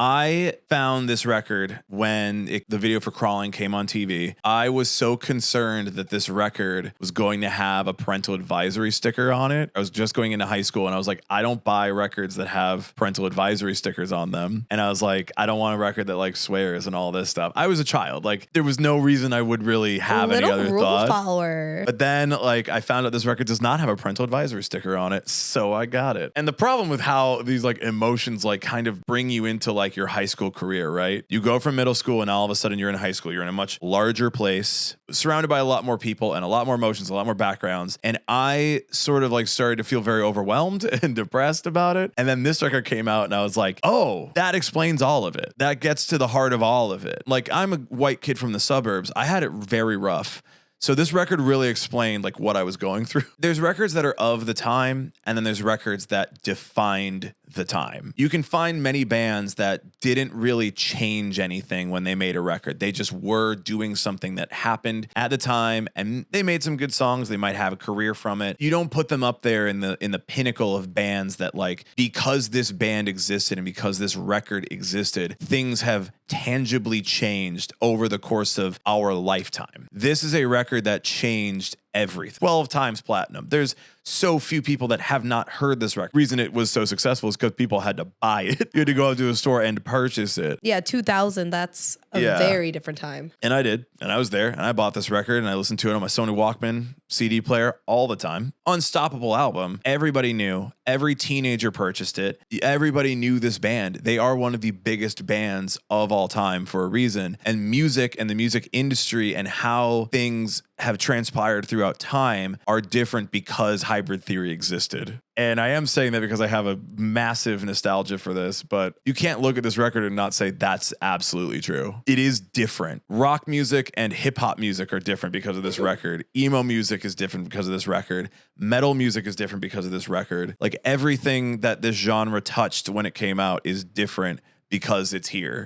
I found this record when the video for Crawling came on TV. I was so concerned that this record was going to have a parental advisory sticker on it. I was just going into high school and I was like, I don't buy records that have parental advisory stickers on them. And I was like, I don't want a record that like swears and all this stuff. I was a child. Like there was no reason I would really have any other rule thought. Follower. But then like I found out this record does not have a parental advisory sticker on it. So I got it. And the problem with how these like emotions like kind of bring you into like your high school career, right? You go from middle school and all of a sudden you're in high school. You're in a much larger place, surrounded by a lot more people and a lot more emotions, a lot more backgrounds. And I sort of like started to feel very overwhelmed and depressed about it. And then this record came out and I was like, oh, that explains all of it. That gets to the heart of all of it. Like I'm a white kid from the suburbs. I had it very rough. So this record really explained like what I was going through. There's records that are of the time, and then there's records that defined the time. You can find many bands that didn't really change anything when they made a record. They just were doing something that happened at the time, and they made some good songs. They might have a career from it. You don't put them up there in the pinnacle of bands that like, because this band existed and because this record existed, things have tangibly changed over the course of our lifetime. This is a record that changed everything. 12 times platinum. There's so few people that have not heard this record. The reason it was so successful is because people had to buy it. You had to go out to a store and purchase it. Yeah, 2000, that's a very different time. And I did. And I was there and I bought this record and I listened to it on my Sony Walkman CD player all the time. Unstoppable album. Everybody knew. Every teenager purchased it. Everybody knew this band. They are one of the biggest bands of all time for a reason. And music and the music industry and how things have transpired throughout time are different because hybrid theory existed. And I am saying that because I have a massive nostalgia for this, but you can't look at this record and not say that's absolutely true. It is different. Rock music and hip hop music are different because of this record. Emo music is different because of this record. Metal music is different because of this record. Like everything that this genre touched when it came out is different because it's here.